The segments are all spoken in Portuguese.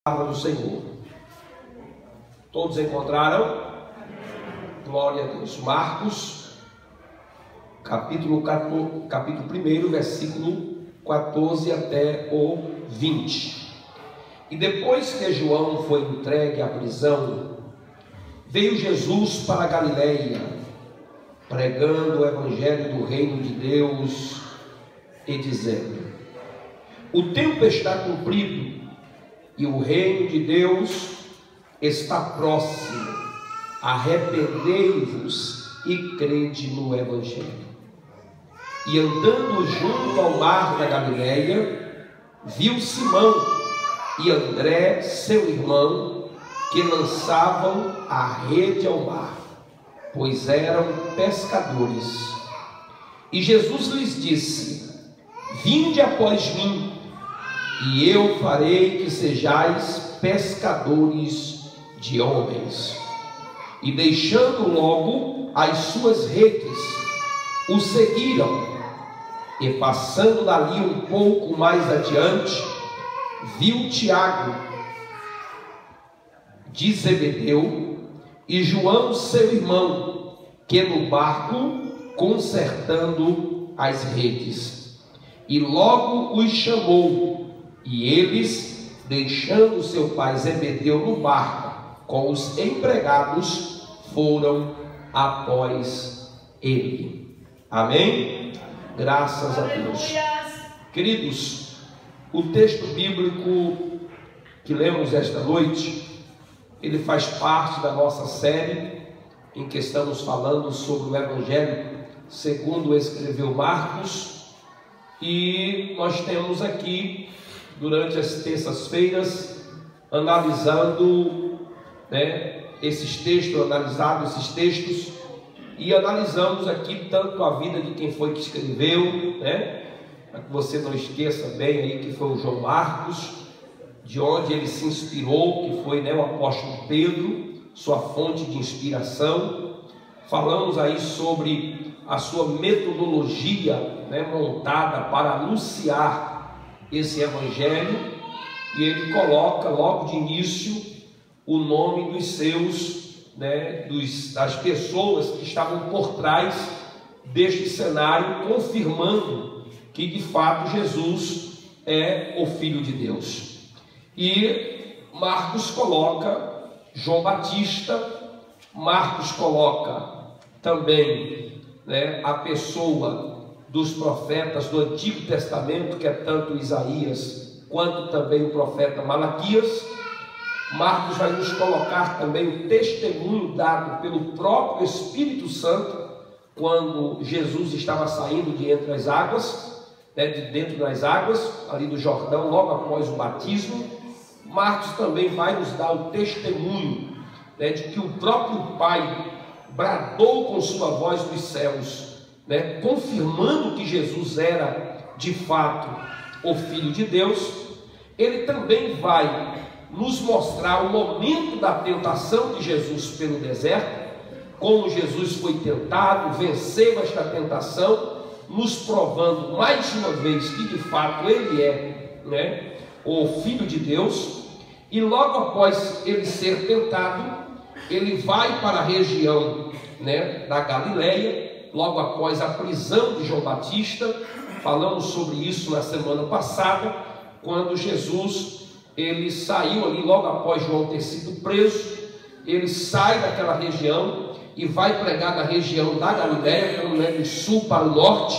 Do Senhor. Todos encontraram? Glória a Deus. Marcos, capítulo 1, versículo 14 até o 20. E depois que João foi entregue à prisão, veio Jesus para a Galileia, pregando o evangelho do reino de Deus e dizendo: o tempo está cumprido e o reino de Deus está próximo. Arrependei-vos e crede no Evangelho. E andando junto ao mar da Galileia, viu Simão e André, seu irmão, que lançavam a rede ao mar, pois eram pescadores. E Jesus lhes disse: vinde após mim, e eu farei que sejais pescadores de homens. E deixando logo as suas redes, o seguiram. E passando dali um pouco mais adiante, viu Tiago de Zebedeu e João seu irmão, que no barco consertando as redes. E logo os chamou. E eles, deixando seu pai Zebedeu no barco com os empregados, foram após ele. Amém? Graças a Deus. Queridos, o texto bíblico que lemos esta noite, ele faz parte da nossa série em que estamos falando sobre o Evangelho segundo escreveu Marcos. E nós temos aqui, durante as terças-feiras, analisando esses textos, e analisamos aqui tanto a vida de quem foi que escreveu, para que você não esqueça bem aí que foi o João Marcos, de onde ele se inspirou, que foi o apóstolo Pedro, sua fonte de inspiração. Falamos aí sobre a sua metodologia montada para anunciar esse evangelho, e ele coloca logo de início o nome dos seus, das pessoas que estavam por trás deste cenário, confirmando que de fato Jesus é o Filho de Deus. E Marcos coloca João Batista, Marcos coloca também a pessoa dos profetas do Antigo Testamento, que é tanto Isaías quanto também o profeta Malaquias. Marcos vai nos colocar também o testemunho dado pelo próprio Espírito Santo, quando Jesus estava saindo de entre as águas, de dentro das águas, ali do Jordão, logo após o batismo. Marcos também vai nos dar o testemunho de que o próprio Pai bradou com sua voz dos céus, confirmando que Jesus era de fato o Filho de Deus. Ele também vai nos mostrar o momento da tentação de Jesus pelo deserto, como Jesus foi tentado, venceu esta tentação, nos provando mais uma vez que de fato ele é o Filho de Deus. E logo após ele ser tentado, ele vai para a região da Galileia, logo após a prisão de João Batista. Falamos sobre isso na semana passada, quando Jesus ele saiu ali logo após João ter sido preso. Ele sai daquela região e vai pregar na região da Galileia, do sul para o norte,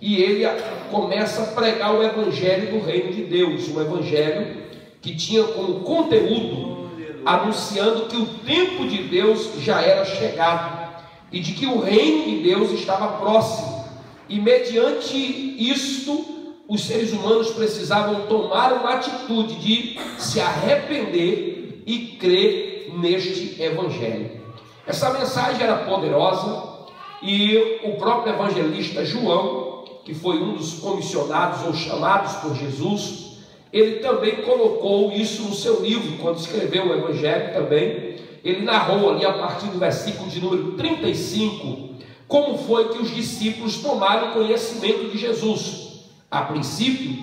e ele começa a pregar o evangelho do reino de Deus, um evangelho que tinha como conteúdo anunciando que o tempo de Deus já era chegado e de que o reino de Deus estava próximo, e mediante isto os seres humanos precisavam tomar uma atitude de se arrepender e crer neste evangelho. Essa mensagem era poderosa, e o próprio evangelista João, que foi um dos comissionados ou chamados por Jesus, ele também colocou isso no seu livro, quando escreveu o evangelho também. Ele narrou ali a partir do versículo de número 35, como foi que os discípulos tomaram conhecimento de Jesus. A princípio,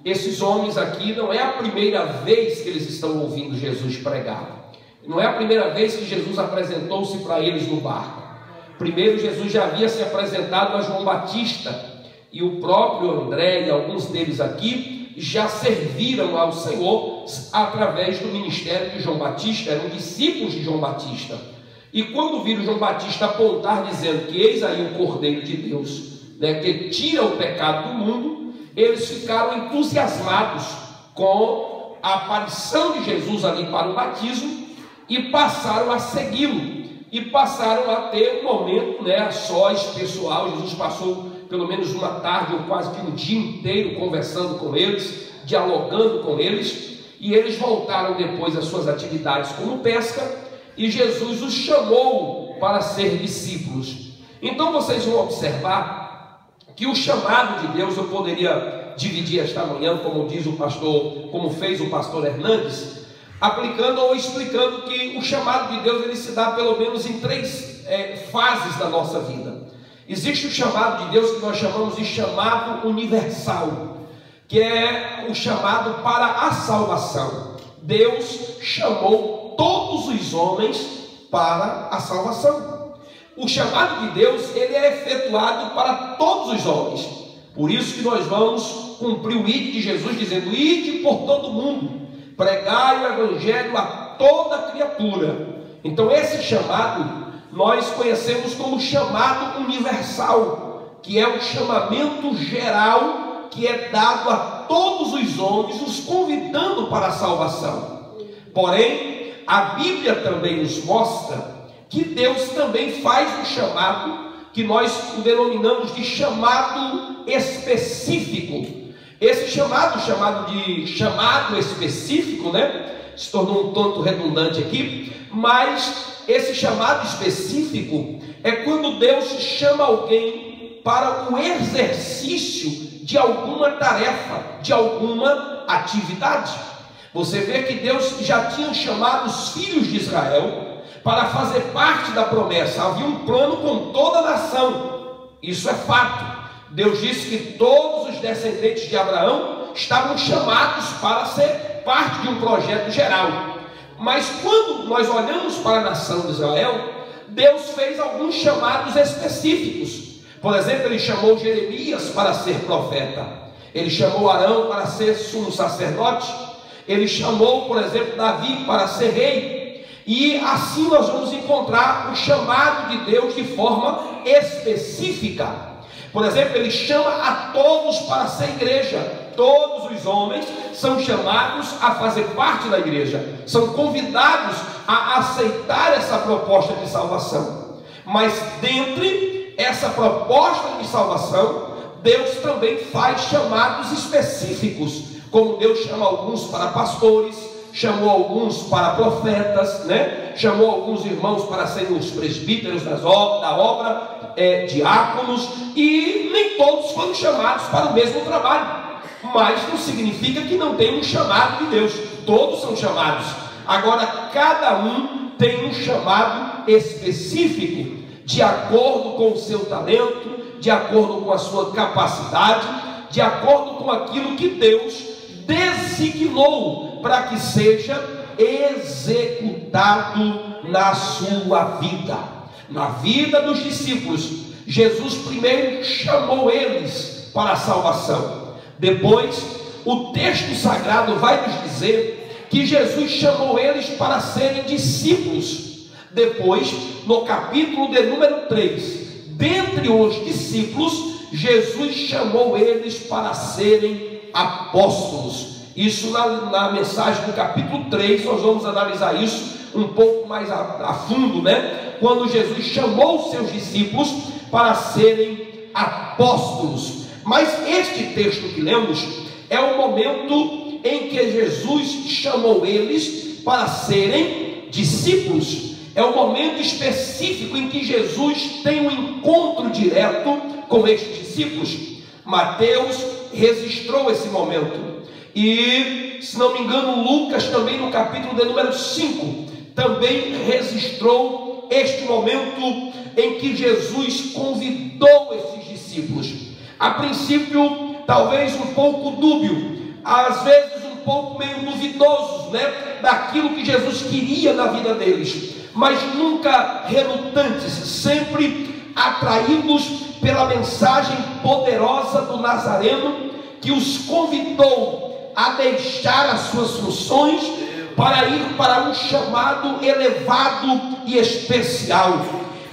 esses homens aqui não é a primeira vez que eles estão ouvindo Jesus pregar. Não é a primeira vez que Jesus apresentou-se para eles no barco. Primeiro, Jesus já havia se apresentado a João Batista, e o próprio André e alguns deles aqui já serviram ao Senhor através do ministério de João Batista, eram discípulos de João Batista. E quando viram João Batista apontar dizendo que eis aí o Cordeiro de Deus, que tira o pecado do mundo, eles ficaram entusiasmados com a aparição de Jesus ali para o batismo e passaram a segui-lo. E passaram a ter um momento, a sós pessoal. Jesus passou pelo menos uma tarde ou quase que um dia inteiro conversando com eles, dialogando com eles, e eles voltaram depois às suas atividades como pesca, e Jesus os chamou para ser discípulos. Então vocês vão observar que o chamado de Deus, eu poderia dividir esta manhã, como diz o pastor, como fez o pastor Hernandes, aplicando ou explicando que o chamado de Deus ele se dá pelo menos em três fases da nossa vida. Existe o chamado de Deus que nós chamamos de chamado universal, que é o chamado para a salvação. Deus chamou todos os homens para a salvação. O chamado de Deus ele é efetuado para todos os homens. Por isso que nós vamos cumprir o ide de Jesus dizendo: ide por todo mundo, pregai o evangelho a toda criatura. Então esse chamado nós conhecemos como chamado universal, que é um chamamento geral que é dado a todos os homens, os convidando para a salvação. Porém, a Bíblia também nos mostra que Deus também faz um chamado que nós denominamos de chamado específico. Esse chamado de chamado específico, se tornou um tanto redundante aqui, mas esse chamado específico é quando Deus chama alguém para o exercício de alguma tarefa, de alguma atividade. Você vê que Deus já tinha chamado os filhos de Israel para fazer parte da promessa. Havia um plano com toda a nação, isso é fato. Deus disse que todos os descendentes de Abraão estavam chamados para ser parte de um projeto geral. Mas quando nós olhamos para a nação de Israel, Deus fez alguns chamados específicos. Por exemplo, ele chamou Jeremias para ser profeta, ele chamou Arão para ser sumo sacerdote, ele chamou, por exemplo, Davi para ser rei. E assim nós vamos encontrar o chamado de Deus de forma específica. Por exemplo, ele chama a todos para ser igreja. Todos os homens são chamados a fazer parte da igreja, são convidados a aceitar essa proposta de salvação. Mas dentre essa proposta de salvação, Deus também faz chamados específicos, como Deus chama alguns para pastores, chamou alguns para profetas, chamou alguns irmãos para serem os presbíteros da obra, diáconos, e nem todos foram chamados para o mesmo trabalho. Mas não significa que não tem um chamado de Deus, todos são chamados. Agora cada um tem um chamado específico, de acordo com o seu talento, de acordo com a sua capacidade, de acordo com aquilo que Deus designou para que seja executado na sua vida. Na vida dos discípulos, Jesus primeiro chamou eles para a salvação. Depois, o texto sagrado vai nos dizer que Jesus chamou eles para serem discípulos. Depois, no capítulo de número 3, dentre os discípulos, Jesus chamou eles para serem apóstolos. Isso na mensagem do capítulo 3, nós vamos analisar isso um pouco mais a fundo, quando Jesus chamou os seus discípulos para serem apóstolos. Mas este texto que lemos é o momento em que Jesus chamou eles para serem discípulos. É o momento específico em que Jesus tem um encontro direto com estes discípulos. Mateus registrou esse momento. E, se não me engano, Lucas também no capítulo de número 5 também registrou este momento em que Jesus convidou esses discípulos. A princípio, talvez um pouco dúbio, às vezes um pouco meio duvidosos, né, daquilo que Jesus queria na vida deles, mas nunca relutantes, sempre atraídos pela mensagem poderosa do Nazareno, que os convidou a deixar as suas funções para ir para um chamado elevado e especial.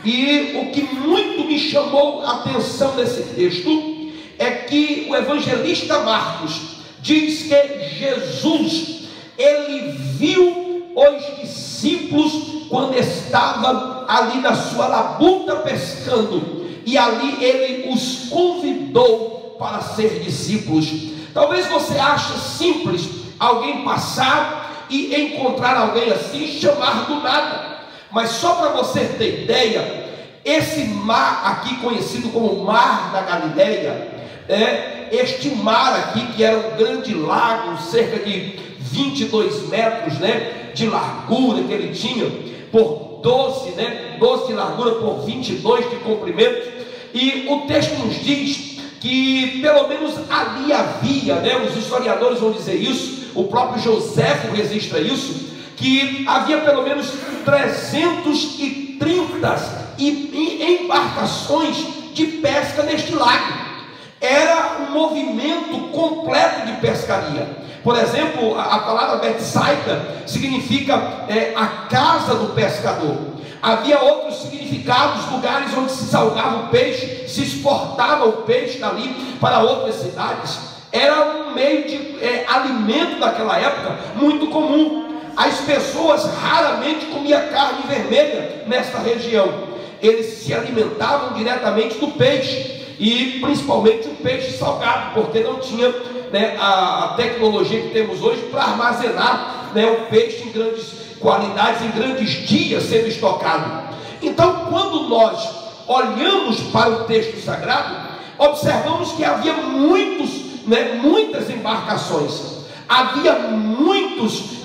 E o que muito me chamou a atenção nesse texto é que o evangelista Marcos diz que Jesus, ele viu os discípulos quando estava ali na sua labuta pescando, e ali ele os convidou para ser discípulos. Talvez você ache simples alguém passar e encontrar alguém assim e chamar do nada, mas só para você ter ideia, esse mar aqui conhecido como Mar da Galileia, este mar aqui, que era um grande lago, cerca de 22 metros, né, de largura que ele tinha, por 12 de largura por 22 de comprimento, e o texto nos diz que pelo menos ali havia, os historiadores vão dizer isso, o próprio Joséfo registra isso, que havia pelo menos 330 embarcações de pesca neste lago. Era um movimento completo de pescaria. Por exemplo, a palavra Betsaida significa a casa do pescador. Havia outros significados, lugares onde se salgava o peixe, se exportava o peixe dali para outras cidades. Era um meio de alimento daquela época muito comum. As pessoas raramente comiam carne vermelha nesta região. Eles se alimentavam diretamente do peixe, e principalmente o peixe salgado, porque não tinha a tecnologia que temos hoje para armazenar o peixe em grandes qualidades, em grandes dias sendo estocado. Então, quando nós olhamos para o texto sagrado, observamos que havia muitas embarcações, havia muitos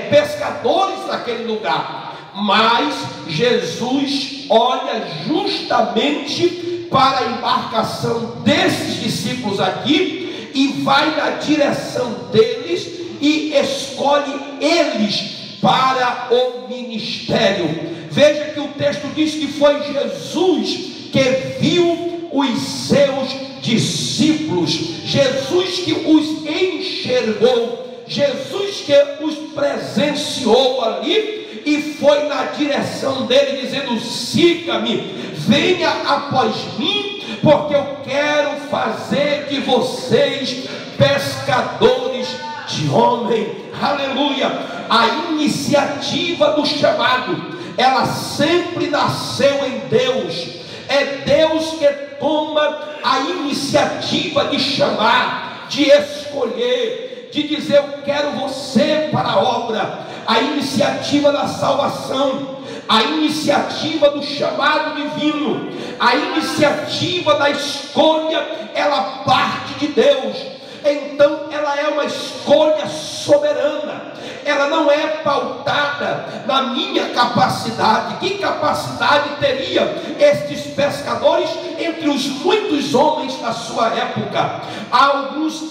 pescadores naquele lugar, mas Jesus olha justamente para a embarcação desses discípulos aqui e vai na direção deles e escolhe eles para o ministério. Veja que o texto diz que foi Jesus que viu os seus discípulos, Jesus que os enxergou, Jesus que os presenciou ali e foi na direção dele dizendo: siga-me, venha após mim, porque eu quero fazer de vocês pescadores de homem. Aleluia! A iniciativa do chamado, ela sempre nasceu em Deus. É Deus que toma a iniciativa de chamar, de escolher, de dizer: eu quero você para a obra. A iniciativa da salvação, a iniciativa do chamado divino, a iniciativa da escolha, ela parte de Deus. Então ela é uma escolha soberana, ela não é pautada na minha capacidade. Que capacidade teria estes pescadores entre os muitos homens da sua época? Há alguns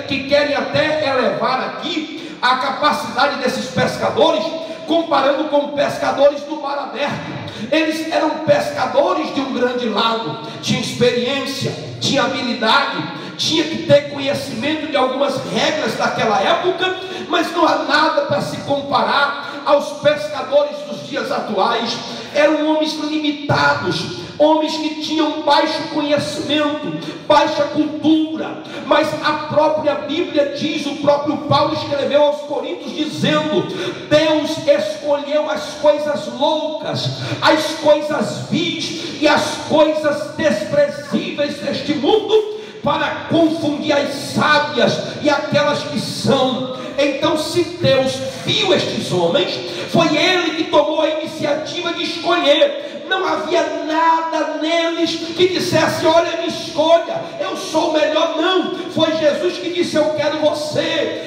que querem até elevar aqui a capacidade desses pescadores, comparando com pescadores do mar aberto. Eles eram pescadores de um grande lago, tinham experiência, tinha habilidade, tinha que ter conhecimento de algumas regras daquela época, mas não há nada para se comparar aos pescadores dos dias atuais. Eram homens limitados, homens que tinham baixo conhecimento, baixa cultura, mas a própria Bíblia diz, o próprio Paulo escreveu aos Coríntios dizendo: Deus escolheu as coisas loucas, as coisas vis e as coisas desprezíveis deste mundo, para confundir as sábias e aquelas que são. Então, se Deus viu estes homens, foi Ele que tomou a iniciativa de escolher. Não havia nada neles que dissesse: olha, me escolha, eu sou o melhor. Não, foi Jesus que disse: eu quero você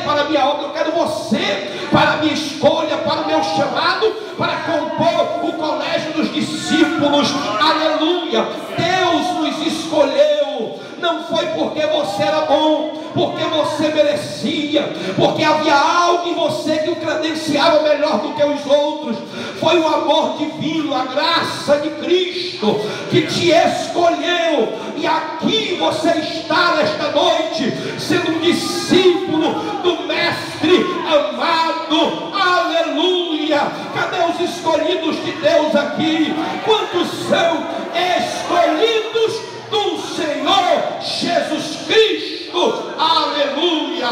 para a minha obra, eu quero você para a minha escolha, para o meu chamado, para compor o colégio dos discípulos. Aleluia! Deus nos escolheu, não foi por porque você era bom, porque você merecia, porque havia algo em você que o credenciava melhor do que os outros. Foi o amor divino, a graça de Cristo que te escolheu, e aqui você está nesta noite, sendo um discípulo do Mestre amado. Aleluia! Cadê os escolhidos de Deus aqui? Quantos são escolhidos do Senhor Jesus Cristo? Aleluia!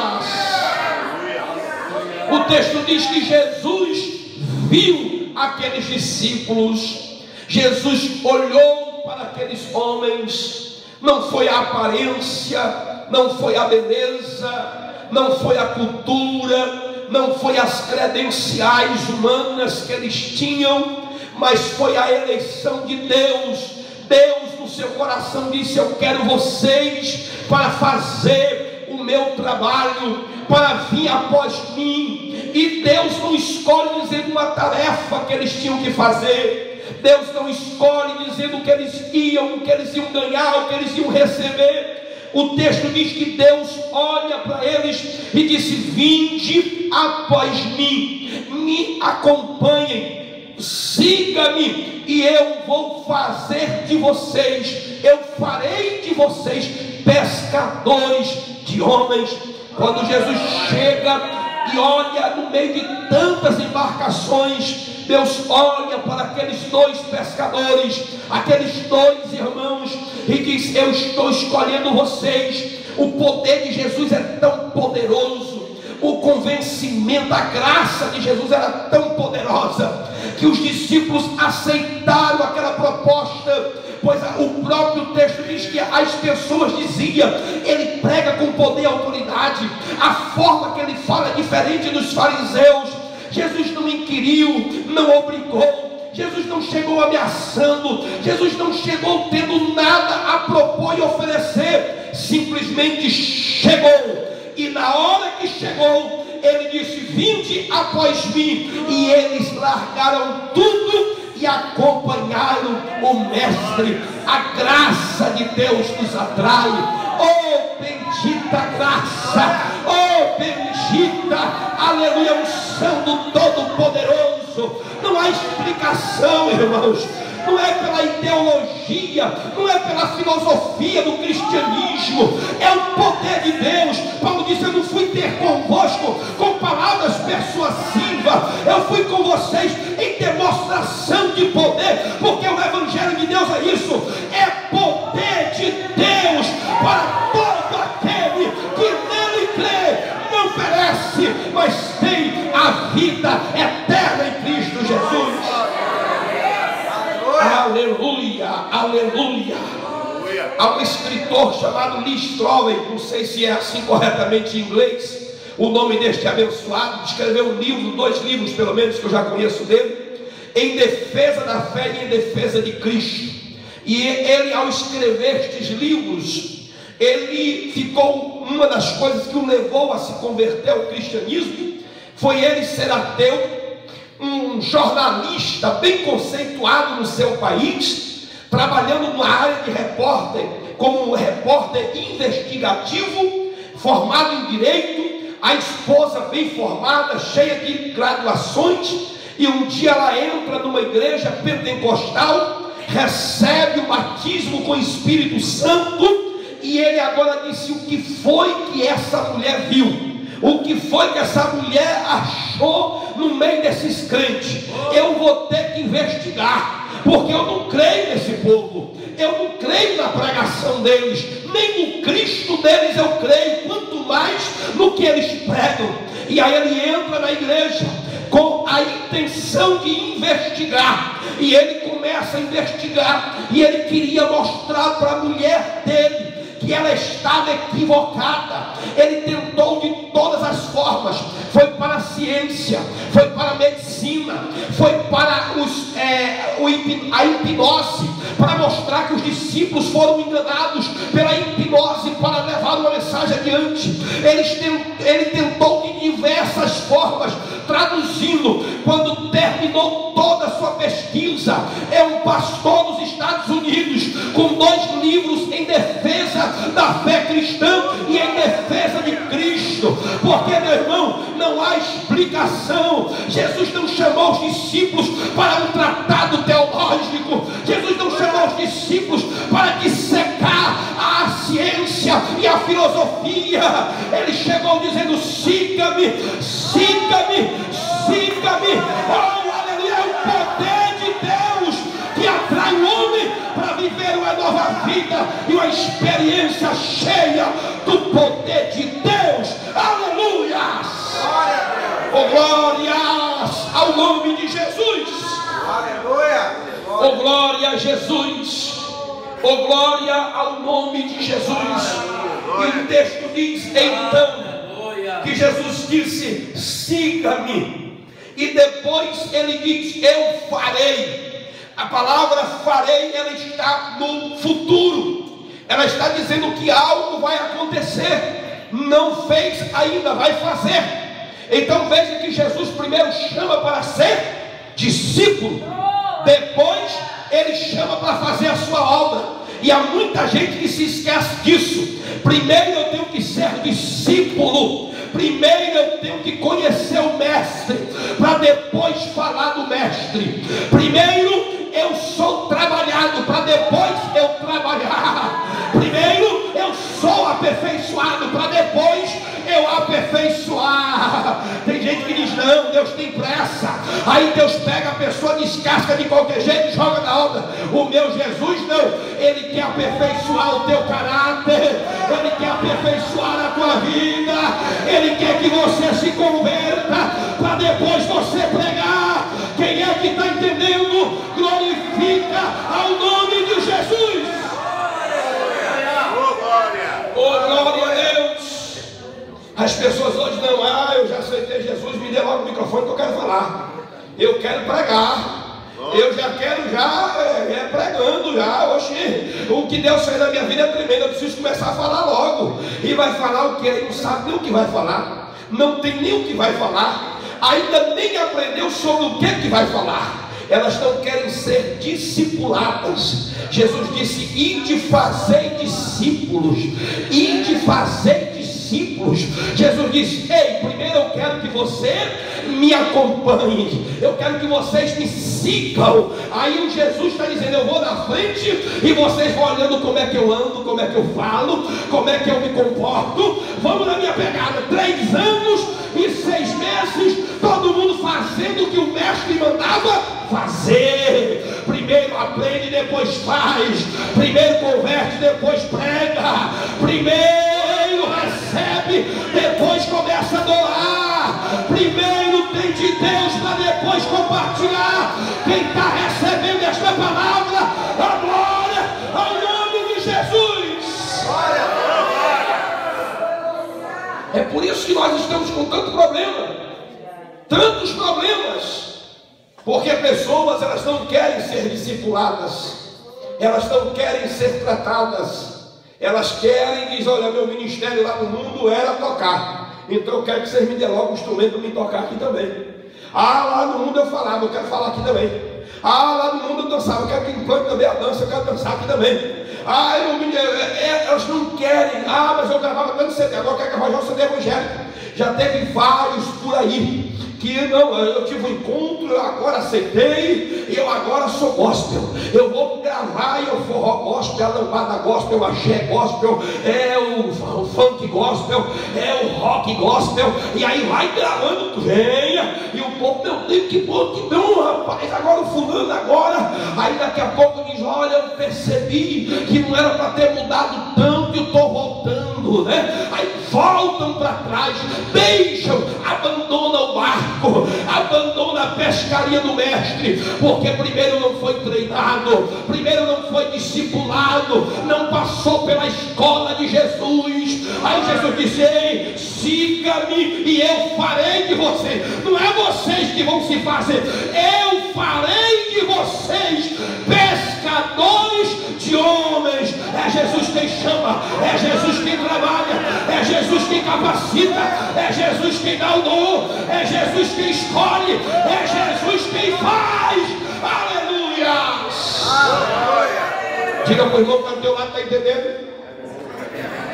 O texto diz que Jesus viu aqueles discípulos. Jesus olhou para aqueles homens. Não foi a aparência, não foi a beleza, não foi a cultura, não foi as credenciais humanas que eles tinham, mas foi a eleição de Deus. Deus no seu coração disse: eu quero vocês para fazer o meu trabalho, para vir após mim. E Deus não escolhe dizendo uma tarefa que eles tinham que fazer. Deus não escolhe dizendo o que eles iam ganhar, o que eles iam receber. O texto diz que Deus olha para eles e disse: vinde após mim, me acompanhem, siga-me, e eu vou fazer de vocês, eu farei de vocês pescadores de homens. Quando Jesus chega e olha no meio de tantas embarcações, Deus olha para aqueles dois pescadores, aqueles dois irmãos, e diz: eu estou escolhendo vocês. O poder de Jesus é tão poderoso, o convencimento, a graça de Jesus era tão poderosa, que os discípulos aceitaram aquela proposta. Pois o próprio texto diz que as pessoas diziam: ele prega com poder e autoridade, a forma que ele fala é diferente dos fariseus. Jesus não inquiriu, não obrigou, Jesus não chegou ameaçando, Jesus não chegou tendo nada a propor e oferecer, simplesmente chegou. E na hora que chegou, ele disse: vinde após mim. E eles largaram tudo e acompanharam o Mestre. A graça de Deus nos atrai. Oh, bendita graça, oh, bendita, aleluia, unção do Todo-Poderoso. Não há explicação, irmãos. Não é pela ideologia, não é pela filosofia do cristianismo, é o poder de Deus. Paulo disse: eu não fui ter convosco com palavras persuasivas, eu fui com vocês em demonstração de poder, porque o Evangelho de Deus é isso, é poder de Deus para todo aquele que nele crê, não perece, mas tem a vida eterna em Cristo Jesus. Aleluia, aleluia. Há um escritor chamado Lee Strobel, não sei se é assim corretamente em inglês, o nome deste abençoado, escreveu um livro, 2 livros pelo menos que eu já conheço dele, em defesa da fé e em defesa de Cristo. E ele, ao escrever estes livros, ele ficou, uma das coisas que o levou a se converter ao cristianismo, foi ele ser ateu. Um jornalista bem conceituado no seu país, trabalhando na área de repórter, como um repórter investigativo, formado em direito, a esposa bem formada, cheia de graduações, e um dia ela entra numa igreja pentecostal, recebe o batismo com o Espírito Santo, e ele agora disse: o que foi que essa mulher viu? O que foi que essa mulher achou no meio desses crentes? Eu vou ter que investigar, porque eu não creio nesse povo, eu não creio na pregação deles, nem no Cristo deles eu creio, quanto mais no que eles pregam. E aí ele entra na igreja com a intenção de investigar, e ele começa a investigar, e ele queria mostrar para a mulher dele que ela estava equivocada. Ele tentou de todas as formas, foi para a ciência, foi para a medicina, foi para a hipnose, para mostrar que os discípulos foram enganados pela hipnose para levar uma mensagem adiante. Ele tentou de diversas formas, traduzindo. Quando terminou toda a sua pesquisa, é um pastor dos Estados Unidos com 2 livros em defesa da fé cristã. educação. Jesus não chamou os discípulos para um tratado teológico. Jesus não chamou os discípulos para dissecar a ciência e a filosofia. Ele chegou dizendo: siga-me, siga-me, siga-me. Oh, aleluia, é o poder de Deus que atrai o homem para viver uma nova vida e uma experiência cheia do poder de Deus. Aleluia! Oh, glórias ao nome de Jesus. Aleluia! Oh, glória a Jesus. Oh, glória ao nome de Jesus. E o texto diz então que Jesus disse: siga-me. E depois ele diz: eu farei. A palavra farei, ela está no futuro. Ela está dizendo que algo vai acontecer. Não fez ainda, vai fazer. Então veja que Jesus primeiro chama para ser discípulo. Depois ele chama para fazer a sua obra. E há muita gente que se esquece disso. Primeiro eu tenho que ser discípulo. Primeiro eu tenho que conhecer o mestre, para depois falar do mestre. Primeiro eu sou trabalhado, para depois eu trabalhar. Primeiro eu sou aperfeiçoado, para depois eu aperfeiçoar. Tem gente que diz: não, Deus tem pressa. Aí Deus pega a pessoa, descasca de qualquer jeito e joga na obra. O meu Jesus não. Ele quer aperfeiçoar o teu caráter. Ele quer aperfeiçoar a tua vida. Ele quer que você se converta, para depois você pregar. Quem é que está entendendo? Glorifica ao nome de Jesus. Oh, glória a Deus. As pessoas hoje não: eu já aceitei Jesus, me dê logo o microfone que eu quero falar. Eu quero pregar. Eu já quero pregando já. Oxi, o que Deus fez na minha vida é tremendo. Eu preciso começar a falar logo. E vai falar o que? Ele não sabe nem o que vai falar. Não tem nem o que vai falar. Ainda nem aprendeu sobre o que vai falar. Elas não querem ser discipuladas. Jesus disse: ide fazer discípulos. Ide fazer discípulos. Jesus disse: ei, primeiro eu quero que você me acompanhe. Eu quero que vocês me sigam. Aí o Jesus está dizendo: eu vou na frente e vocês vão olhando como é que eu ando, como é que eu falo, como é que eu me comporto. Vamos na minha pegada. 3 anos e 6 meses, todo mundo fazendo o que o mestre mandava fazer. Primeiro aprende, depois faz. Primeiro converte, depois prega. Primeiro recebe, depois começa a doar. Primeiro tem de Deus, para depois compartilhar. Quem está recebendo esta palavra, a glória ao nome de Jesus. É por isso que nós estamos com tanto problema, tantos problemas. Porque pessoas, elas não querem ser discipuladas, elas não querem ser tratadas, elas querem, diz: olha, meu ministério lá no mundo era tocar, então eu quero que vocês me dêem logo um instrumento para me tocar aqui também. Lá no mundo eu falava, eu quero falar aqui também. Lá no mundo eu dançava, eu quero que implante também a dança, eu quero dançar aqui também. Elas não querem. Mas eu gravava tanto CD, agora eu quero gravar um CD evangélico. Já teve vários por aí que não, eu tive um encontro, eu agora aceitei, eu agora sou gospel. Eu vou gravar e eu forró gospel, a lambada gospel, o axé gospel, o funk gospel, o rock gospel. E aí vai gravando, venha, e o povo: meu Deus, que bom, rapaz, agora o fulano agora. Aí daqui a pouco diz: olha, eu percebi que não era para ter mudado tanto e eu estou voltando, né? Aí voltam para trás, deixam, abandonam o barco, abandona a pescaria do mestre, porque primeiro não foi treinado, primeiro não foi discipulado, não passou pela escola de Jesus. Aí Jesus disse: ei, siga-me e eu farei de vocês. Não é vocês que vão se fazer, eu farei de vocês pescadores de homens. É Jesus quem chama, é Jesus quem trabalha, é Jesus quem capacita, é Jesus quem dá o dom, é Jesus quem escolhe, é Jesus quem faz. Aleluia! Diga para o irmão que está do teu lado: está entendendo?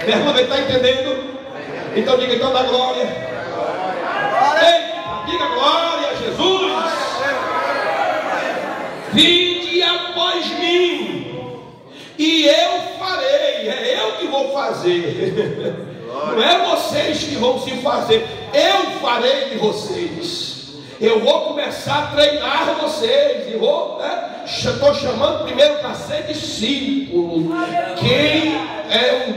Pergunta: ele está entendendo? Então diga: então dá glória. Ei, diga glória. vinde após mim, e eu farei. É eu que vou fazer. Não é vocês que vão se fazer, eu farei de vocês. Eu vou começar a treinar vocês. Estou chamando primeiro para ser discípulo. Quem é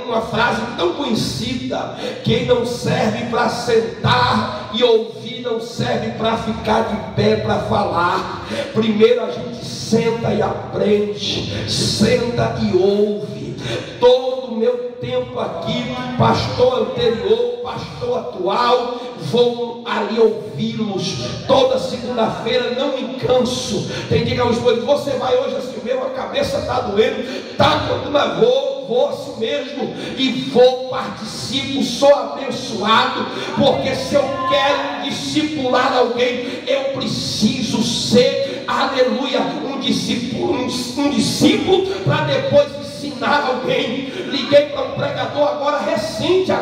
uma frase tão conhecida: quem não serve para sentar e ouvir, não serve para ficar de pé para falar. Primeiro a gente senta e aprende, senta e ouve. Todo o meu tempo aqui, pastor anterior, pastor atual, vou ali ouvi-los toda segunda-feira, não me canso. Tem dia que eu escolho: você vai hoje assim mesmo, a cabeça está doendo, mas vou assim mesmo, e vou, participo, sou abençoado, porque se eu quero discipular alguém, eu preciso ser, aleluia, um discípulo para depois ensinar alguém. Liguei para um pregador agora recente,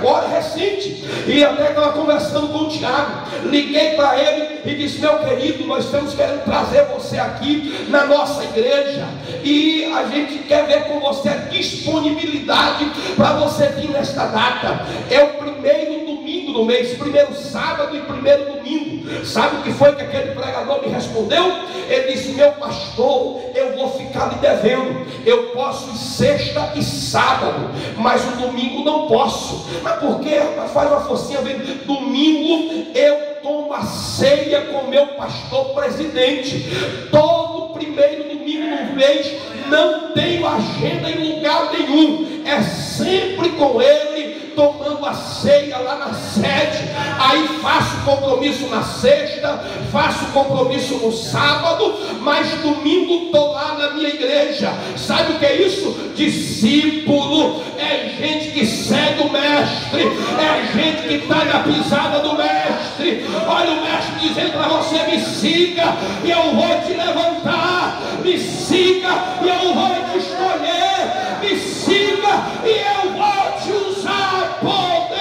e até estava conversando com o Tiago. Liguei para ele e disse: meu querido, nós estamos querendo trazer você aqui na nossa igreja, e a gente quer ver com você a disponibilidade para você vir nesta data. É o primeiro domingo do mês, primeiro sábado e primeiro domingo. Sabe o que foi que aquele pregador me respondeu? Ele disse: meu pastor, eu vou ficar lhe devendo. Eu posso ir sexta e sábado, mas o domingo não posso. Mas por quê? Faz uma forcinha, vem. Domingo eu tomo a ceia com meu pastor presidente. Todo primeiro domingo do mês, não tenho agenda em lugar nenhum. É sempre com ele, tomando a ceia lá na sede. Aí faço compromisso na sexta, faço compromisso no sábado, mas domingo estou lá na minha igreja. Sabe o que é isso? Discípulo é gente que segue o mestre, é gente que está na pisada do mestre. Olha o mestre dizendo para você: me siga e eu vou te levantar, me siga e eu vou te escolher, me siga e eu vou te usar poderosamente.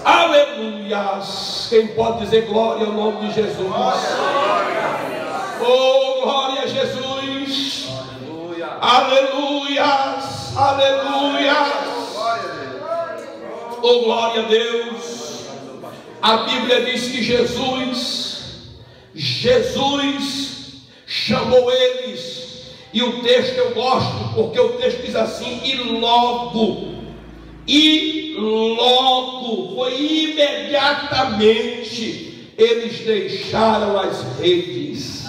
Aleluias. Quem pode dizer glória ao nome de Jesus? Oh, glória a Jesus. Aleluias. Aleluias. Oh, glória a Deus. A Bíblia diz que Jesus chamou eles. E o texto eu gosto, porque o texto diz assim: e logo, foi imediatamente, eles deixaram as redes.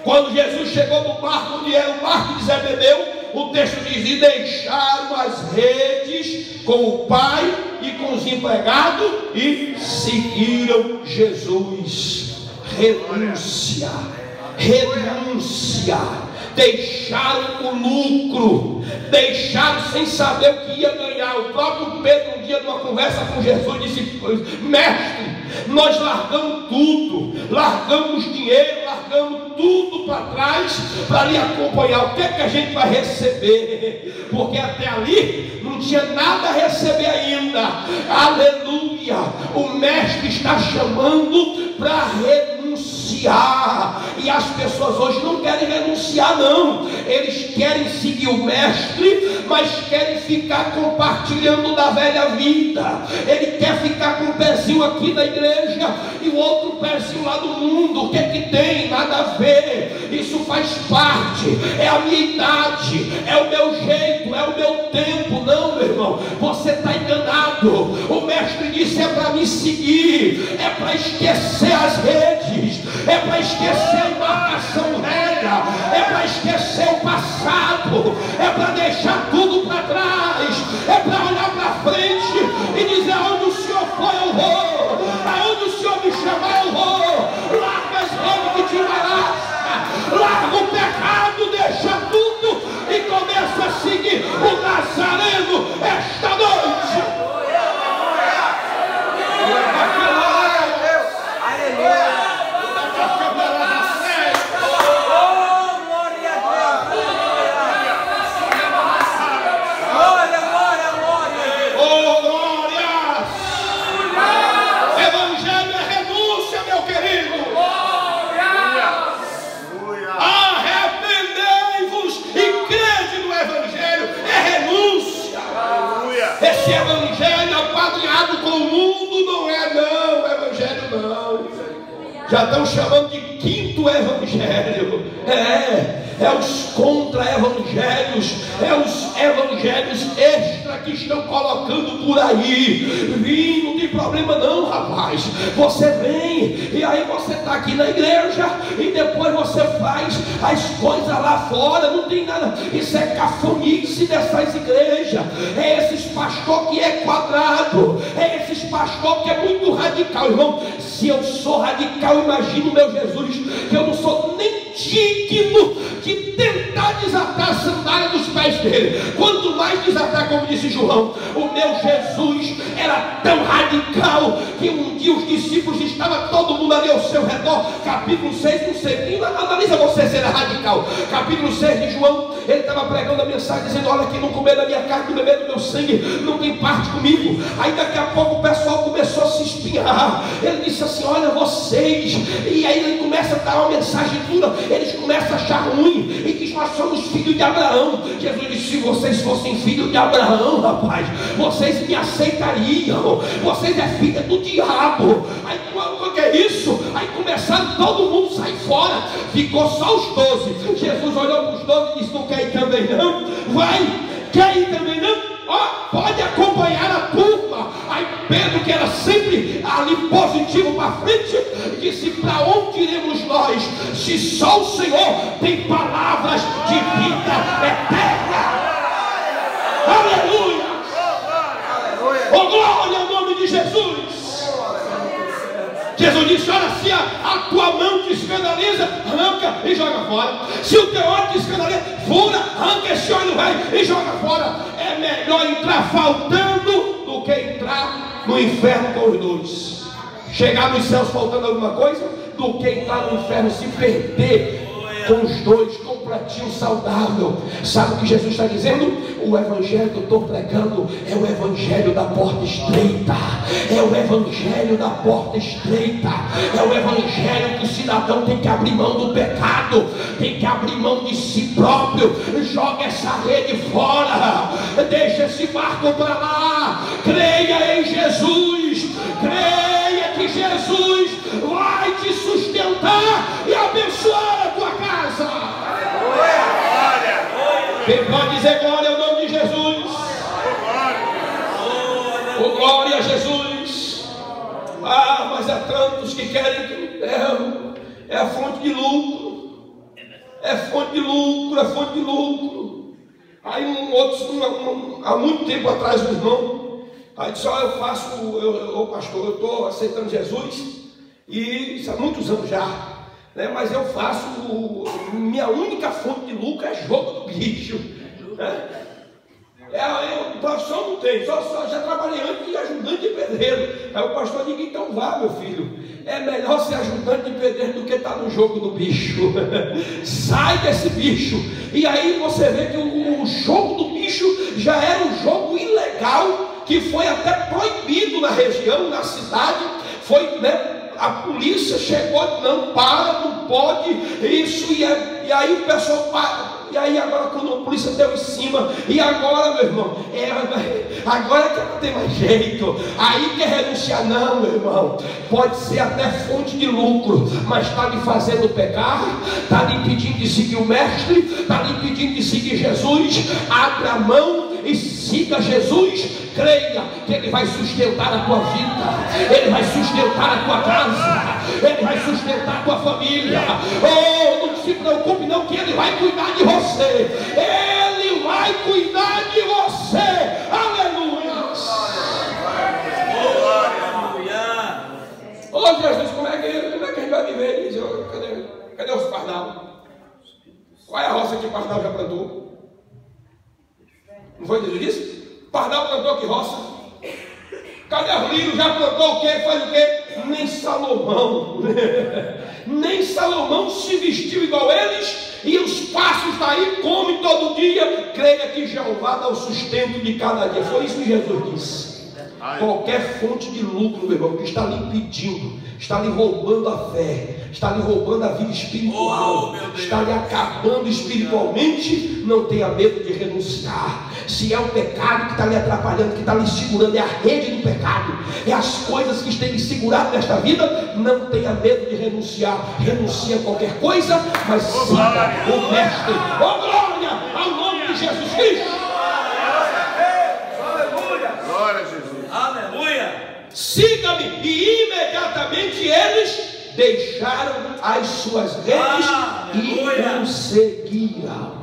Quando Jesus chegou no barco, onde era o barco de Zebedeu, o texto diz: e deixaram as redes com o pai e com os empregados e seguiram Jesus. Renúncia. Deixaram o lucro, deixaram sem saber o que ia ganhar. O próprio Pedro, um dia, numa conversa com Jesus, disse: mestre, nós largamos tudo, largamos dinheiro, largamos tudo para trás para lhe acompanhar. O que é que a gente vai receber? Porque até ali não tinha nada a receber ainda. Aleluia. O mestre está chamando para renunciar, e as pessoas hoje não querem renunciar, não. Eles querem seguir o mestre, mas querem ficar compartilhando da velha vida. Ele quer ficar com um pezinho aqui na igreja e o outro pezinho lá do mundo. O que é que tem? Nada a ver. Isso faz parte, é a minha idade, é o meu jeito, é o meu tempo. Não, meu irmão, você está enganado. O mestre disse: é para me seguir, é para esquecer as redes, é para esquecer a embarcação velha, é para esquecer o passado, é para deixar tudo para trás, é para olhar para frente e dizer: aonde o Senhor for eu vou, aonde o Senhor me chamar eu vou. Larga as redes que te embaraçam, larga o pecado, deixa tudo e começa a seguir o Nazareno esta noite. evangelho apadrinhado com o mundo não é não, evangelho não. Já estão chamando de quinto evangelho. É os contra-evangelhos, é os evangelhos extra que estão colocando por aí. Vim, não tem problema não, rapaz. Você vem e aí você está aqui na igreja e depois você faz as coisas lá fora. Não tem nada. Isso é cafonice dessas igrejas. É esses pastor que é quadrado, é esses pastor que é muito radical. Irmão, se eu sou radical, imagino meu Jesus, que eu não sou nem digno de tentar desatar a sandália dos pés dele. Quanto mais desatar, como disse João, o meu Jesus era tão radical que um dia os discípulos estavam todo mundo ali ao seu redor. Capítulo 6, não sei, analisa você se era radical. Capítulo 6 de João, ele estava pregando a mensagem dizendo: olha, quem não comer da minha carne, não beber do meu sangue, não tem parte comigo. Aí daqui a pouco o pessoal começou a se espinhar. Ele disse assim: olha vocês, e aí ele começa a dar uma mensagem dura. Eles começam a achar ruim e diz: nós somos filhos de Abraão. Jesus disse: se vocês fossem filhos de Abraão, rapaz, vocês me aceitariam. Vocês é filha do diabo. Aí o que é isso? Aí começaram todo mundo a sair fora. Ficou só os 12. Jesus olhou para os 12 e disse: não quer ir também não? Vai, quer ir também não? Pode acompanhar a turma. Aí Pedro, que era sempre ali positivo para frente, disse: para onde iremos nós, se só o Senhor tem palavras de vida eterna? Aleluia! Oh, glória ao nome de Jesus! Jesus disse: olha, se a tua mão te escandaliza, arranca e joga fora. Se o teu olho te escandaliza, fura, arranca esse olho, vai e joga fora. É melhor entrar faltando do que entrar no inferno com os dois. Chegar nos céus faltando alguma coisa, do que entrar no inferno se perder com os dois, completinho, saudável. Sabe o que Jesus está dizendo? O evangelho que eu estou pregando é o evangelho da porta estreita. É o evangelho da porta estreita. É o evangelho que o cidadão tem que abrir mão do pecado, tem que abrir mão de si próprio. Joga essa rede fora, deixa esse barco para lá. Creia em Jesus, creia que Jesus vai te sustentar e abençoar a tua casa. Quem pode dizer glória ao nome de Jesus? Oh, glória a Jesus. Mas há tantos que querem que é a fonte de lucro. É fonte de lucro, é fonte de lucro. Aí há muito tempo atrás, um irmão, aí disse: eu faço, pastor, eu estou aceitando Jesus, e isso há muitos anos já, né? Mas eu faço, minha única fonte de lucro é jogo do bicho, né? Só não tem, só já trabalhei antes de ajudante de pedreiro. Aí o pastor diz: então vá, meu filho, é melhor ser ajudante de pedreiro do que estar no jogo do bicho. Sai desse bicho. E aí você vê que o jogo do bicho já era um jogo ilegal, que foi até proibido na região, na cidade. Foi, né? A polícia chegou: não pode isso, e aí o pessoal para. E aí agora, quando a polícia deu em cima, e agora, meu irmão, agora que não tem mais jeito, aí quer renunciar? Não, meu irmão, pode ser até fonte de lucro, mas está lhe fazendo pecar, está lhe impedindo de seguir o mestre, está lhe impedindo de seguir Jesus. Abra a mão e siga Jesus. Creia que Ele vai sustentar a tua vida, Ele vai sustentar a tua casa, Ele vai sustentar a tua família. Oh, não se preocupe não, que Ele vai cuidar de você. Ele vai cuidar de você. Aleluia. Oh Jesus, como é que a gente vai viver? Ele diz: cadê os pardal? Qual é a roça que o pardal já plantou? Não foi Jesus disse? Pardal plantou que roça? Cadê o lírio? Já plantou o quê? Faz o quê? Nem Salomão nem Salomão se vestiu igual eles, e os passos daí comem todo dia. Creia que Jeová dá o sustento de cada dia. Foi isso que Jesus disse. Qualquer fonte de lucro, meu irmão, que está lhe impedindo, está lhe roubando a fé, está lhe roubando a vida espiritual, está lhe acabando espiritualmente, não tenha medo de renunciar. Se é o pecado que está lhe atrapalhando, que está lhe segurando, é a rede do pecado, é as coisas que têm lhe segurado nesta vida, não tenha medo de renunciar. Renuncia a qualquer coisa, mas siga o Mestre. Oh, glória ao nome de Jesus Cristo. Glória a Jesus. Aleluia. Siga-me. E imediatamente eles deixaram as suas redes e o seguiram.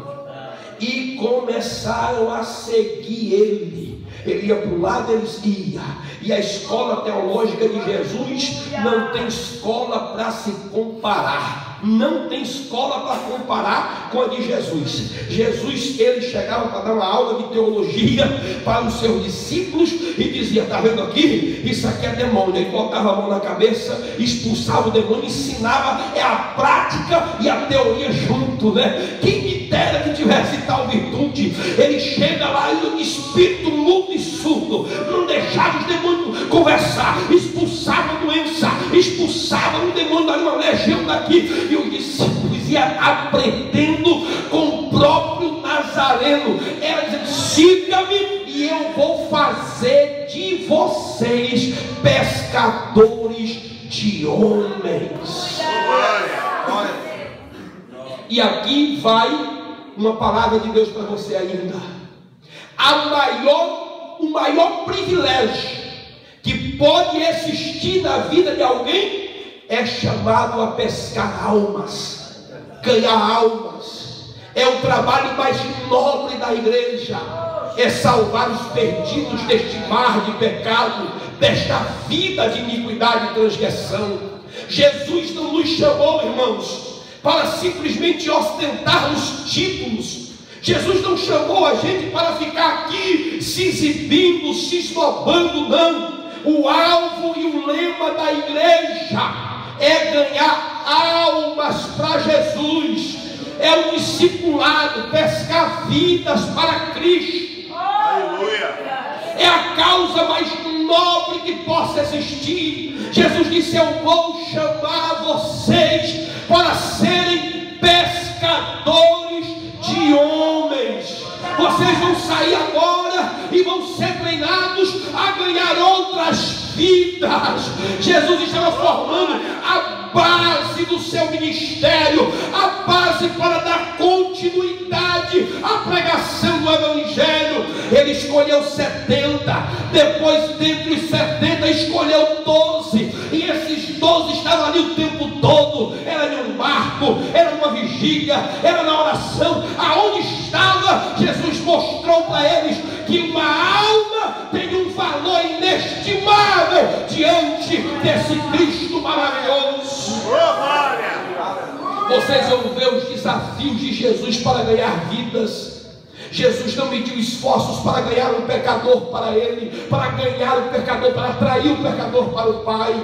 E começaram a seguir ele. Ele ia para o lado, eles iam. E a escola teológica de Jesus não tem escola para se comparar. Não tem escola para comparar com a de Jesus. Jesus, ele chegava para dar uma aula de teologia para os seus discípulos e dizia: está vendo aqui? Isso aqui é demônio. Ele botava a mão na cabeça, expulsava o demônio, ensinava a prática e a teoria junto, né? Quem me dera que tivesse tal virtude. Ele chega lá e o espírito mudo e surdo não deixava os demônios conversar, expulsava a doença, expulsava um demônio ali, uma legião daqui. E os discípulos iam aprendendo com o próprio Nazareno. Era dizendo: siga-me e eu vou fazer de vocês pescadores de homens. E aqui vai uma palavra de Deus para você ainda. O maior privilégio que pode existir na vida de alguém é chamado a pescar almas, ganhar almas. É o trabalho mais nobre da igreja, é salvar os perdidos deste mar de pecado, desta vida de iniquidade e transgressão. Jesus não nos chamou, irmãos, para simplesmente ostentarmos títulos. Jesus não chamou a gente para ficar aqui se exibindo, se esnobando, não. O alvo e o lema da igreja é ganhar almas para Jesus, é o discipulado, pescar vidas para Cristo. Aleluia. É a causa mais nobre que possa existir. Jesus disse: eu vou chamar vocês para serem pescadores de homens. Vocês vão sair agora e vão ser treinados a ganhar outras vidas. Jesus estava formando a base do seu ministério, a base para dar continuidade à pregação do Evangelho. Ele escolheu 70, depois dentre os 70 escolheu 12, e esses 12 estavam ali o tempo todo. Era em um barco, era numa vigília, era na oração. Aonde estava, Jesus mostrou para eles que uma alma tem um valor inestimável diante desse Cristo maravilhoso. Vocês vão ver os desafios de Jesus para ganhar vidas. Jesus não mediu esforços para ganhar um pecador para ele, para ganhar um pecador, para atrair o pecador para o Pai.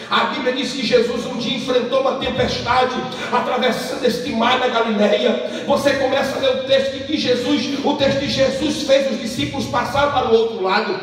A Bíblia diz que Jesus um dia enfrentou uma tempestade atravessando este mar da Galileia. Você começa a ler o texto de Jesus. O texto de Jesus fez os discípulos passar para o outro lado,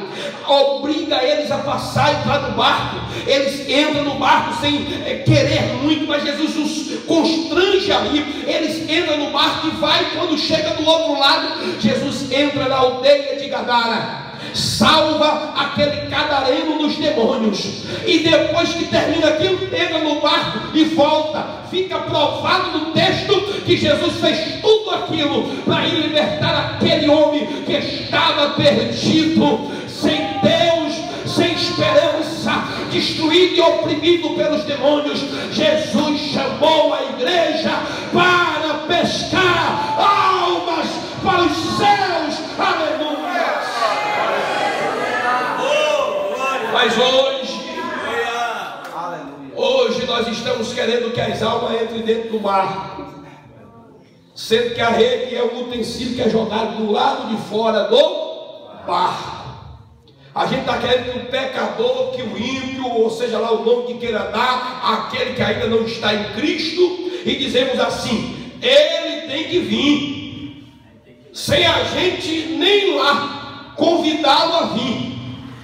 obriga eles a passar e entrar no barco. Eles entram no barco sem querer muito, mas Jesus os constrange ali. Eles entram no barco e vai. Quando chega do outro lado, Jesus entra na aldeia de Gadara, salva aquele gadareno dos demônios, e depois que termina aquilo, entra no barco e volta. Fica provado no texto que Jesus fez tudo aquilo para ir libertar aquele homem que estava perdido, sem Deus, sem esperança, destruído e oprimido pelos demônios. Jesus chamou a igreja para pescar almas para os céus. Aleluia. Mas hoje nós estamos querendo que as almas entrem dentro do barco, sendo que a rede é um utensílio que é jogado do lado de fora do barco. A gente está querendo que o pecador, que o ímpio, ou seja lá o nome que queira dar, aquele que ainda não está em Cristo, e dizemos assim: ele tem que vir, sem a gente nem lá convidá-lo a vir,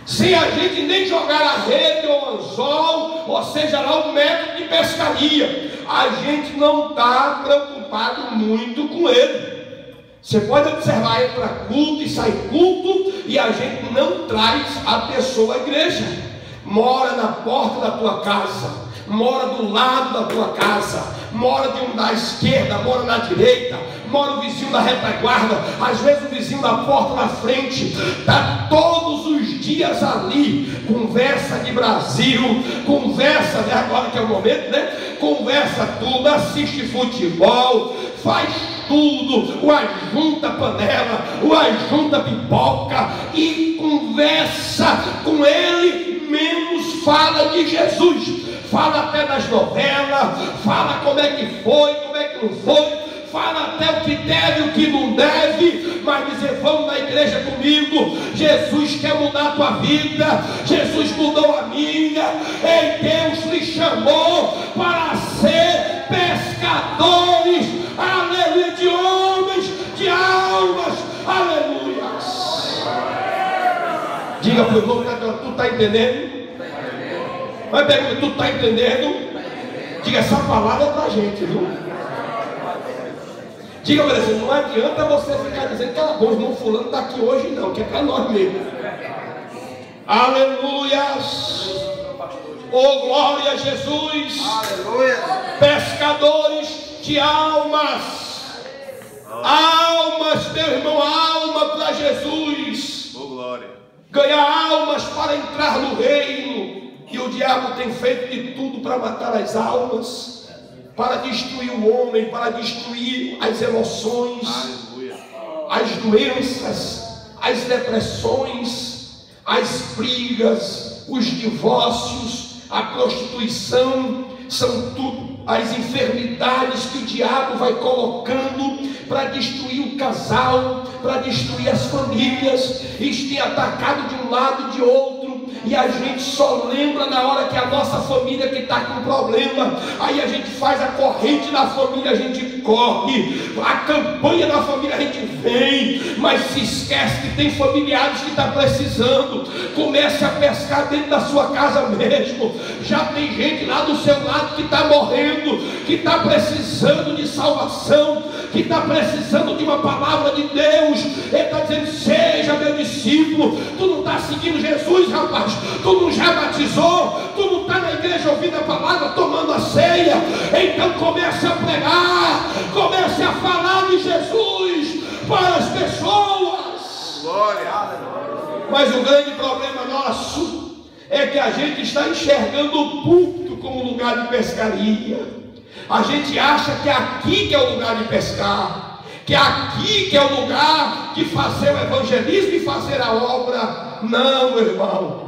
sem a gente nem jogar a rede ou anzol, ou seja lá o método de pescaria, a gente não está preocupado muito com ele. Você pode observar, entra culto e sai culto, e a gente não traz a pessoa à igreja. Mora na porta da tua casa, mora do lado da tua casa, mora de um da esquerda, mora na direita, mora o vizinho da retaguarda, às vezes o vizinho da porta da frente, está todos os dias ali, conversa de Brasil, conversa, né, agora que é o momento, né? Conversa tudo, assiste futebol, faz tudo, o ajunta panela, o ajunta pipoca e conversa com ele, menos fala de Jesus. Fala até das novelas, fala como é que foi, como é que não foi, fala até o que deve, o que não deve, mas dizer, vamos na igreja comigo, Jesus quer mudar a tua vida, Jesus mudou a minha, e Deus lhe chamou para ser pescadores, aleluia, de homens, de almas, aleluia. Diga para o irmão, tu está entendendo? Mas pergunta, tu está entendendo? Diga, essa palavra é para a gente, viu? Diga para ele, não adianta você ficar dizendo que bom, o irmão fulano está aqui hoje, não, que é para nós mesmo. Aleluias! Oh, glória a Jesus! Aleluia! Pescadores de almas, almas, meu irmão, alma para Jesus. Oh, glória! Ganhar almas para entrar no reino. E o diabo tem feito de tudo para matar as almas, para destruir o homem, para destruir as emoções, Aleluia. As doenças, as depressões, as brigas, os divórcios, a prostituição, são tudo as enfermidades que o diabo vai colocando para destruir o casal, para destruir as famílias. Isso tem atacado de um lado e de outro. E a gente só lembra na hora que a nossa família que está com problema. Aí a gente faz a corrente da família, a gente corre. A campanha da família a gente vem. Mas se esquece que tem familiares que estão precisando. Comece a pescar dentro da sua casa mesmo. Já tem gente lá do seu lado que está morrendo, que está precisando de salvação, que está precisando de uma palavra de Deus. Ele está dizendo, seja meu discípulo. Tu não está seguindo Jesus, rapaz? Tu não já batizou? Tu não está na igreja ouvindo a palavra, tomando a ceia? Então comece a pregar, comece a falar de Jesus para as pessoas. Glória! Mas o grande problema nosso é que a gente está enxergando o púlpito como lugar de pescaria. A gente acha que é aqui que é o lugar de pescar, que é aqui que é o lugar de fazer o evangelismo e fazer a obra. Não, meu irmão.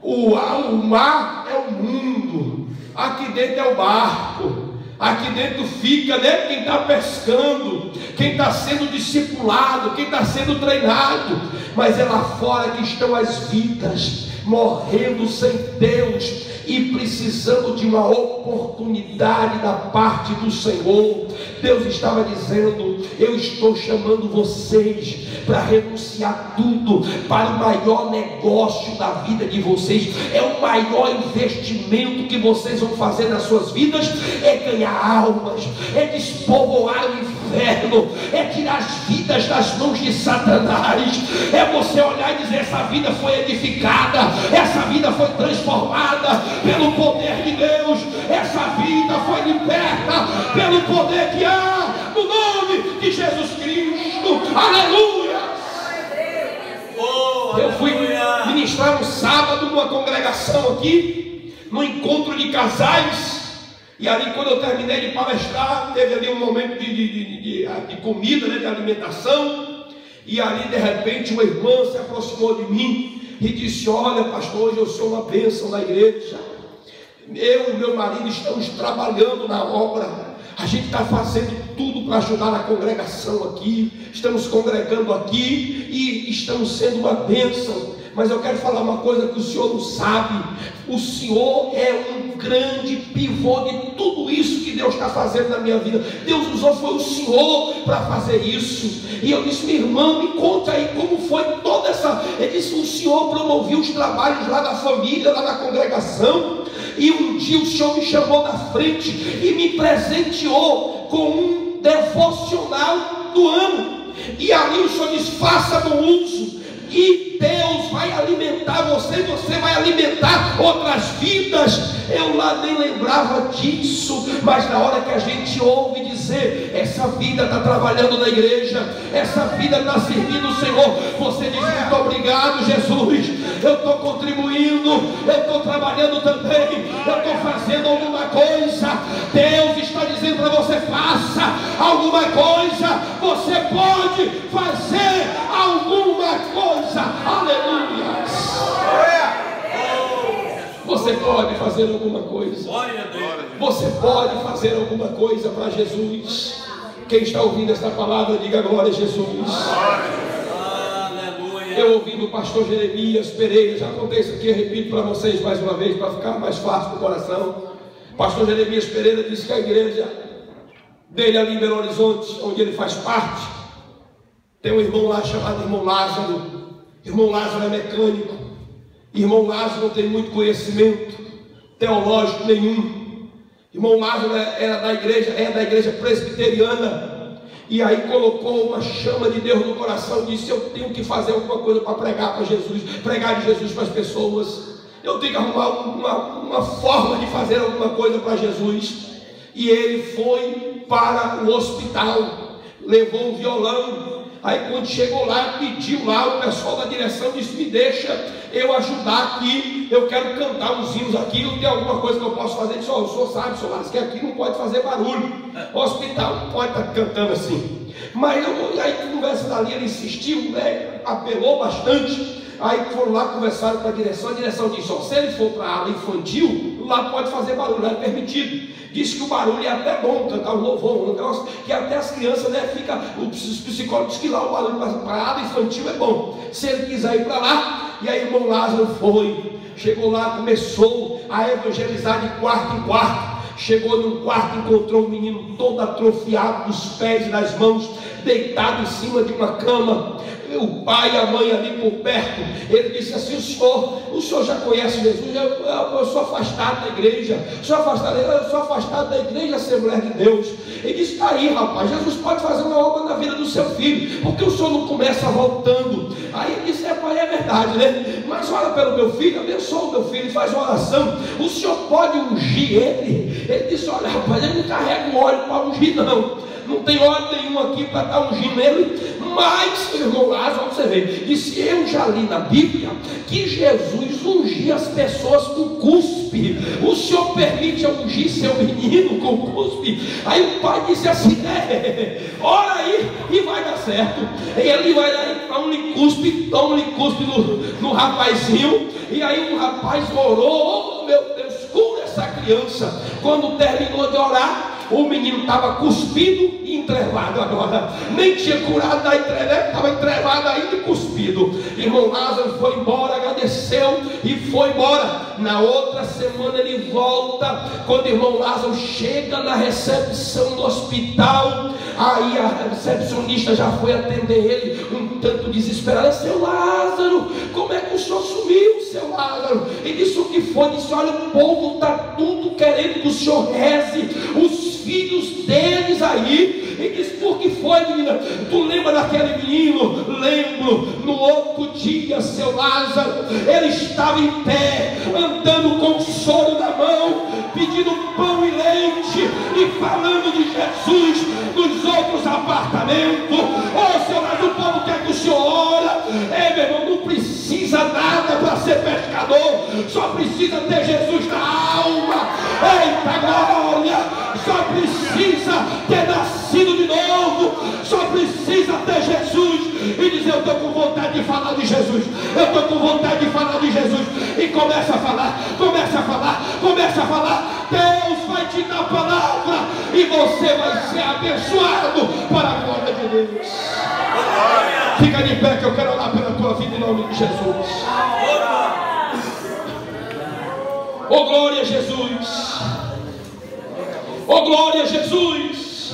O mar é o mundo, aqui dentro é o barco, aqui dentro fica, né, quem está pescando, quem está sendo discipulado, quem está sendo treinado, mas é lá fora que estão as vidas morrendo sem Deus e precisando de uma oportunidade da parte do Senhor. Deus estava dizendo, eu estou chamando vocês para renunciar tudo para o maior negócio da vida de vocês. É o maior investimento que vocês vão fazer nas suas vidas, é ganhar almas, é despovoar o inferno, é tirar as vidas das mãos de Satanás, é você olhar e dizer, essa vida foi edificada, essa vida foi transformada pelo poder de Deus, essa vida foi liberta pelo poder que há no nome de Jesus Cristo. Aleluia! Eu fui ministrar no sábado numa congregação aqui, no encontro de casais, e ali quando eu terminei de palestrar, teve ali um momento de comida, né, de alimentação, e ali de repente uma irmã se aproximou de mim e disse, olha pastor, hoje eu sou uma bênção na igreja, eu e meu marido estamos trabalhando na obra, a gente está fazendo tudo para ajudar na congregação aqui, estamos congregando aqui e estamos sendo uma bênção. Mas eu quero falar uma coisa que o senhor não sabe. O senhor é um grande pivô de tudo isso que Deus está fazendo na minha vida. Deus usou, foi o senhor para fazer isso. E eu disse: minha irmã, me conta aí como foi toda essa... Ele disse: o senhor promovia os trabalhos lá da família, lá na congregação. E um dia o senhor me chamou na frente e me presenteou com um devocional do ano. E ali o senhor diz: faça bom uso, e Deus vai alimentar você, e você vai alimentar outras vidas. Eu lá nem lembrava disso, mas na hora que a gente ouve dizer: essa vida está trabalhando na igreja, essa vida está servindo o Senhor, você diz: muito obrigado, Jesus, eu estou contribuindo, eu estou trabalhando também, eu estou fazendo alguma coisa. Deus está dizendo para você: faça alguma coisa, você pode fazer alguma coisa. Aleluia! Você pode fazer alguma coisa. Você pode fazer alguma coisa para Jesus. Quem está ouvindo esta palavra, diga glória a Jesus. Eu ouvi do pastor Jeremias Pereira, já contei isso aqui, eu repito para vocês mais uma vez, para ficar mais fácil no coração. Pastor Jeremias Pereira disse que a igreja dele ali em Belo Horizonte, onde ele faz parte, tem um irmão lá chamado irmão Lázaro. Irmão Lázaro é mecânico. Irmão Lázaro não tem muito conhecimento teológico nenhum. Irmão Lázaro é da igreja presbiteriana. E aí colocou uma chama de Deus no coração e disse: eu tenho que fazer alguma coisa para pregar para Jesus, pregar de Jesus para as pessoas. Eu tenho que arrumar uma forma de fazer alguma coisa para Jesus. E ele foi para o hospital, levou um violão. Aí quando chegou lá, pediu lá, o pessoal da direção disse: me deixa eu ajudar aqui, eu quero cantar uns hinos aqui, não tem alguma coisa que eu posso fazer? Ele disse: o senhor sabe, senhor Lázaro, que aqui não pode fazer barulho, o hospital não pode estar cantando assim. Mas aí conversa dali, ele insistiu, né, apelou bastante. Aí foram lá, conversaram com a direção disse: se ele for para a ala infantil, lá pode fazer barulho, lá é permitido. Diz que o barulho é até bom, cantar um louvor, um negócio que até as crianças, né, os psicólogos dizem que lá o barulho para a ala infantil é bom. Se ele quiser ir para lá, e aí o irmão Lázaro foi, chegou lá, começou a evangelizar de quarto em quarto. Chegou num quarto, encontrou um menino todo atrofiado dos pés e das mãos, deitado em cima de uma cama. O pai e a mãe ali por perto. Ele disse assim: o senhor já conhece Jesus? Eu sou afastado da igreja. Eu sou afastado da igreja Assembleia de Deus. Ele disse: está aí, rapaz, Jesus pode fazer uma obra na vida do seu filho, porque o senhor não começa voltando. Aí ele disse: pai, é verdade, né? Mas ora pelo meu filho, abençoa o meu filho, faz uma oração. O senhor pode ungir ele? Ele disse: olha, rapaz, ele não carrega um óleo para ungir, não tem óleo nenhum aqui para estar ungindo ele. Mas, irmão Lázaro, você vê, disse: eu já li na Bíblia que Jesus ungia as pessoas com cuspe. O senhor permite eu ungir seu menino com cuspe? Aí o pai disse assim: ora aí e vai dar certo. Ele vai lá e toma-lhe cuspe no rapazinho. E aí o rapaz orou: oh, meu Deus, cura essa criança. Quando terminou de orar, o menino estava cuspido e entrevado agora. Nem tinha curado da entrevada, estava entrevado ainda e cuspido. Irmão Lázaro foi embora, agradeceu e foi embora. Na outra semana ele volta. Quando o irmão Lázaro chega na recepção do hospital, aí a recepcionista já foi atender ele, um tanto desesperada: seu Lázaro, como é que o senhor sumiu, seu Lázaro? Ele disse: o que foi? Disse: olha, o povo está tudo querendo que o senhor reze, os filhos deles aí. Ele disse: por que foi, menina? Tu lembra daquele menino? Lembro. No outro dia, seu Lázaro, ele estava em pé, andando com o soro na mão, pedindo pão e leite e falando de Jesus nos outros apartamentos. Oh, seu Lázaro, o povo quer que o senhor ora. Meu irmão, não precisa nada para ser pescador, só precisa ter Jesus na alma. Eita glória! Só precisa ter nascido de novo, só precisa ter Jesus e dizer: eu estou com vontade de falar de Jesus, eu estou com vontade de falar de Jesus. E começa a falar. Deus vai te dar a palavra e você vai ser abençoado para a glória de Deus. Fica de pé que eu quero orar pela tua vida em nome de Jesus. Oh glória a Jesus. Oh glória a Jesus.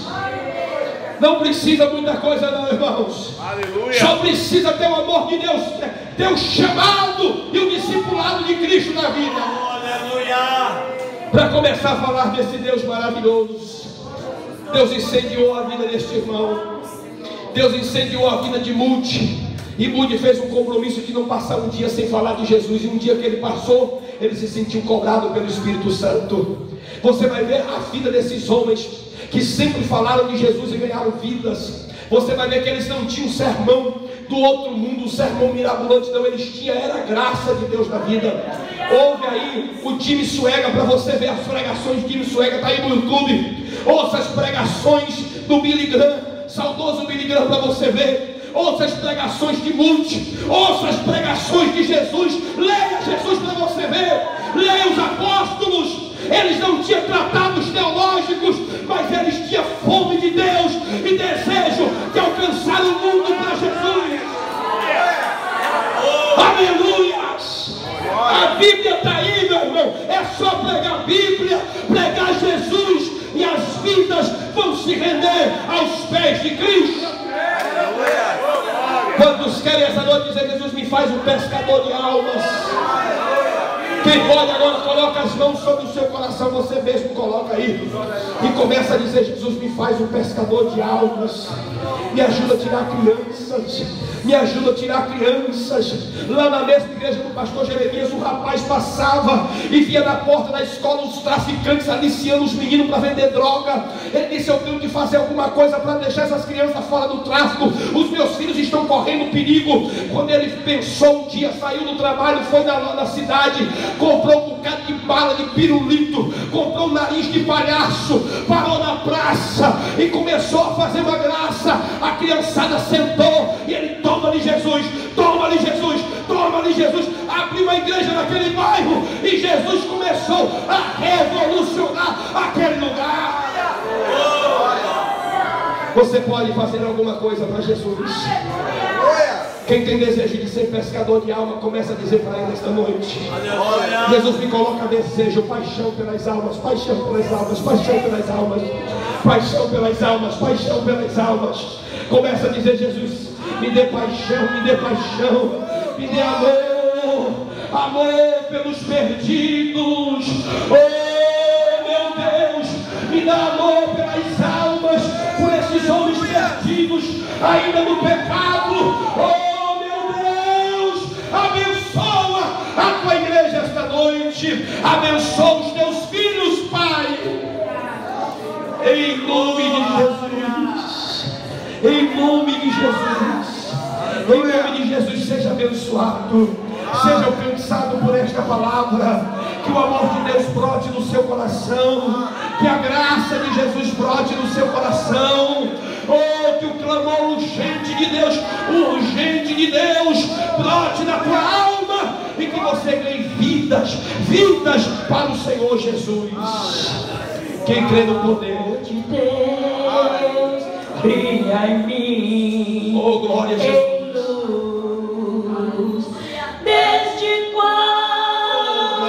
Não precisa muita coisa não, irmãos. Aleluia. Só precisa ter o amor de Deus, ter o chamado e o discipulado de Cristo na vida. Aleluia. Para começar a falar desse Deus maravilhoso. Deus incendiou a vida deste irmão. Deus incendiou a vida de Mude. E Mude fez um compromisso de não passar um dia sem falar de Jesus. E um dia que ele passou, ele se sentiu cobrado pelo Espírito Santo. Você vai ver a vida desses homens que sempre falaram de Jesus e ganharam vidas. Você vai ver que eles não tinham um sermão do outro mundo, um sermão mirabolante, não, eles tinham, era a graça de Deus na vida. Ouve aí o Jimmy Swaggart para você ver as pregações de Jimmy Swaggart, está aí no YouTube. Ouça as pregações do Billy Graham, saudoso Billy Graham, para você ver. Ouça as pregações de Mude, ouça as pregações de Jesus, leia Jesus para você ver, leia os apóstolos. Eles não tinham tratados teológicos, mas eles tinham fome de Deus e desejo de alcançar o mundo para Jesus. Aleluias! A Bíblia está aí, meu irmão. É só pregar a Bíblia, pregar Jesus, e as vidas vão se render aos pés de Cristo. Quantos querem essa noite dizer: Jesus, me faz um pescador de almas? Quem pode agora, coloca as mãos sobre o seu coração, você mesmo coloca aí e começa a dizer: Jesus, me faz um pescador de almas, me ajuda a tirar crianças, me ajuda a tirar crianças. Lá na mesma igreja do pastor Jeremias, um rapaz passava e via na porta da escola os traficantes aliciando os meninos para vender droga. Ele disse: eu tenho que fazer alguma coisa para deixar essas crianças fora do tráfico, os meus filhos estão correndo perigo. Quando ele pensou, um dia saiu do trabalho, foi na cidade, comprou um bocado de bala de pirulito, comprou um nariz de palhaço, parou na praça e começou a fazer uma graça. A criançada sentou e ele: toma-lhe Jesus, toma-lhe Jesus, toma-lhe Jesus. Abriu uma igreja naquele bairro e Jesus começou a revolucionar aquele lugar. Você pode fazer alguma coisa para Jesus? Quem tem desejo de ser pescador de alma, começa a dizer para ele esta noite: Jesus, me coloca desejo, paixão pelas almas, paixão pelas almas, paixão pelas almas, paixão pelas almas, paixão pelas almas. Começa a dizer: Jesus, me dê paixão, me dê paixão, me dê amor, amor pelos perdidos. Oh meu Deus, me dá amor pelas almas, por esses homens perdidos ainda no pecado. Oh meu Deus, abençoa a tua igreja esta noite, abençoa os teus filhos, Pai, em nome de Jesus, em nome de Jesus, em nome de Jesus. Seja abençoado, seja alcançado por esta palavra, que o amor de Deus brote no seu coração, que a graça de Jesus brote no seu coração. Oh, que o clamor urgente de Deus brote na tua alma, e que você ganhe vidas para o Senhor Jesus. Quem crê no poder de Deus, brilha em mim. Oh, glória a Jesus. Desde quando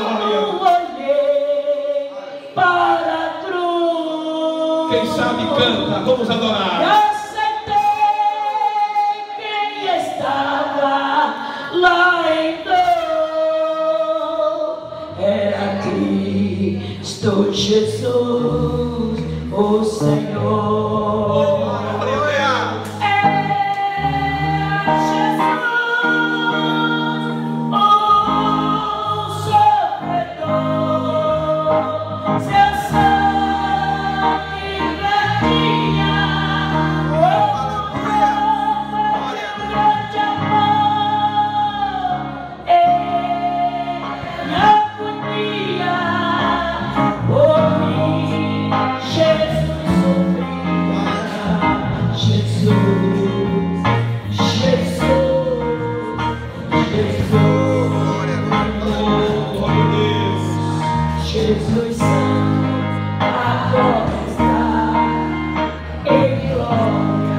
olhei para a cruz, quem sabe canta, vamos adorar. eu aceitei quem estava lá em dor, era Cristo Jesus, o Senhor. Jesus Santo, agora está em glória.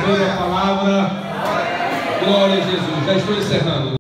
receberam a palavra? Glória a Jesus. Já estou encerrando.